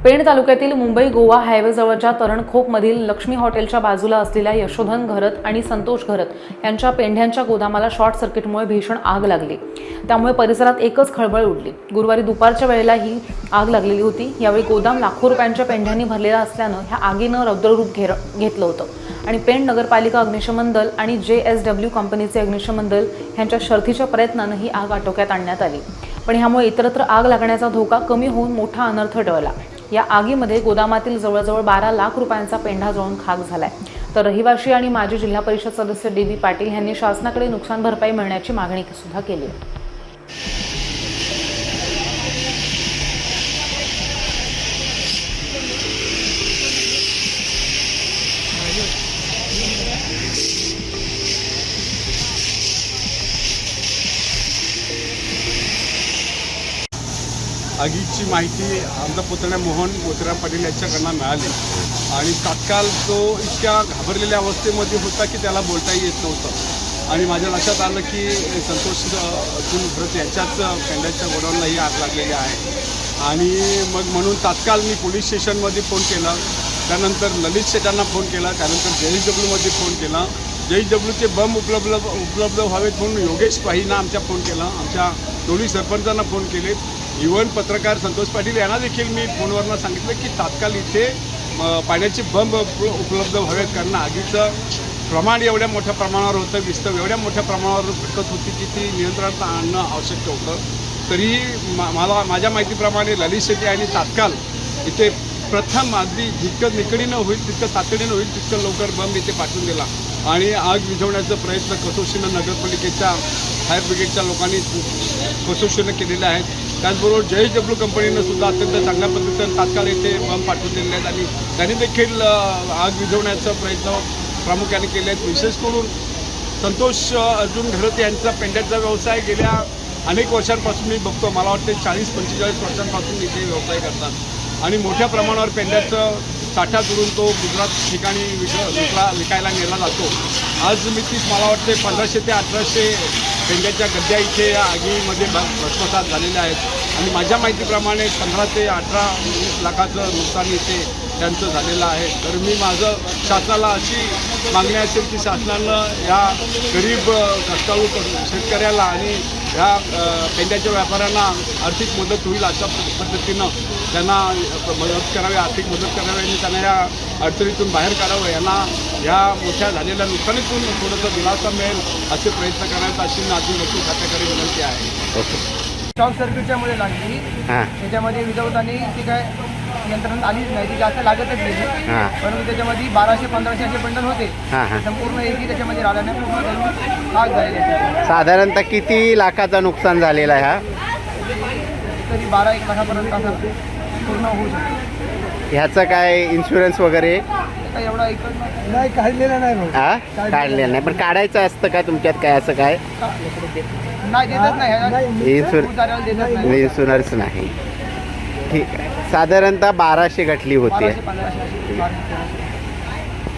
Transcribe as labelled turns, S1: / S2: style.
S1: पेण तालुक्यातील मुंबई गोवा हायवेजवळच्या तरणखोपमधील लक्ष्मी हॉटेलच्या बाजूला असलेल्या यशोधन घरत आणि संतोष घरत यांच्या पेंढ्यांच्या गोदामाला शॉर्ट सर्किटमुळे भीषण आग लागली। त्यामुळे परिसरात एकच खळबळ उडली। गुरुवारी दुपारच्या वेळेला ही आग लागलेली होती। यावेळी गोदाम लाखो रुपयांच्या पेंढ्यांनी भरलेला असल्यानं ह्या आगीनं रौद्ररूप घेतलं होतं आणि पेण नगरपालिका अग्निशमन दल आणि JSW कंपनीचे अग्निशमन दल यांच्या शर्थीच्या प्रयत्नानं ही आग आटोक्यात आणण्यात आली। पण ह्यामुळे इतरत्र आग लागण्याचा धोका कमी होऊन मोठा अनर्थ टळला। या आगीमध्ये गोदामातील जवळजवळ 12 लाख रुपयांचा पेंढा जळून खाक झालाय। तर रहिवासी आणि माजी जिल्हा परिषद सदस्य DB पाटील यांनी शासनाकडे नुकसान भरपाई मिळण्याची मागणी सुद्धा केली आहे।
S2: आगीची माहिती आमचा पुतण्या मोहन मोतीराम पाटील यांच्याकडनं मिळाली आणि तात्काळ तो इतक्या घाबरलेल्या अवस्थेमध्ये होता की त्याला बोलताही येत नव्हतं आणि माझ्या लक्षात आलं की संतोष घरत यांच्याच पेंढ्याच्या गोडाऊनलाही आग लागलेली आहे आणि मग म्हणून तात्काळ मी पोलीस स्टेशनमध्ये फोन केला। त्यानंतर ललित शेटांना फोन केला, त्यानंतर JSWमध्ये फोन केला। JSWचे बंब उपलब्ध व्हावेत म्हणून योगेश पाहींना आमच्या फोन केला, आमच्या दोन्ही सरपंचांना फोन केले। इव्हन पत्रकार संतोष पाटील यांना देखील मी फोनवरनं सांगितलं की तात्काळ इथे पाण्याचे बंब उपलब्ध व्हावेत, कारण आगीचं प्रमाण एवढ्या मोठ्या प्रमाणावर होतं, विस्तव एवढ्या मोठ्या प्रमाणावर घटत होती की ती नियंत्रणात आणणं आवश्यक होतं। तरीही माझ्या माहितीप्रमाणे ललित शेट्टी यांनी तात्काळ इथे प्रथम अगदी जितकं निकडीनं होईल तितकं तातडीनं होईल तितकं लवकर बंब इथे पाठवून दिला आणि आग विझवण्याचा प्रयत्न कसोशीनं नगरपालिकेच्या फायर ब्रिगेडच्या लोकांनी कसोशीनं केलेले आहेत। त्याचबरोबर JSW कंपनीनं सुद्धा अत्यंत चांगल्या पद्धतीनं तात्काळ इथे बंब पाठवून दिलेले आहेत आणि त्यांनी देखील आग विझवण्याचा प्रयत्न प्रामुख्याने केले आहेत। विशेष करून संतोष अर्जुन घरत यांचा पेंढ्याचा व्यवसाय गेल्या अनेक वर्षांपासून मी बघतो, मला वाटते 40-45 वर्षांपासून इथे व्यवसाय करतात आणि मोठ्या प्रमाणावर पेंढ्याचं साठा करून तो गुजरात ठिकाणी विकायला नेला जातो। आज मी मला वाटते 1500 ते 1800 पेंढ्याच्या गद्द्या इथे या आगीमध्ये भस्मसात झालेल्या आहेत आणि माझ्या माहितीप्रमाणे 15 ते 18 लाखाचं नुकसान इथे त्यांचं झालेलं आहे। तर मी माझं शासनाला अशी मागणी असेल की शासनानं या गरीब कष्टाळू शेतकऱ्याला आणि ह्या पेंढ्याच्या व्यापाऱ्यांना आर्थिक मदत होईल अशा पद्धतीनं त्यांना मदत करावी, आर्थिक मदत करावी आणि त्यांना या अडचणीतून बाहेर काढावं, यांना या मोठ्या झालेल्या नुकसानीतून थोडंसं दिलासा मिळेल असे प्रयत्न करायचा अशी नागरी वस्तू खात्याकडे विनंती आहे।
S3: शॉर्ट सर्किटच्यामुळे लागली, त्याच्यामध्ये विजवताना ती काय यंत्रणा आलीच नाही, ती जास्त लागतच गेली, परंतु त्याच्यामध्ये 1200-1500 असे बंडल होते, संपूर्ण एकी त्याच्यामध्ये राहिल्याने पूर्ण आग झालेली।
S4: साधारणतः किती लाखाचं नुकसान झालेलं आहे हा?
S3: तरी 12-1 लाखापर्यंत असं पूर्ण होऊ शकतो।
S4: ह्याचं काय इन्शुरन्स वगैरे
S3: एवढा नाही काढलेला नाही,
S4: काढलेलं नाही, पण काढायचं असतं का तुमच्यात काय असं काय?
S3: नाही देतच नाही,
S4: इन्शुरन्स नाही। ठीक आहे, साधारणतः 1200 गठली होती।
S3: 1200-1500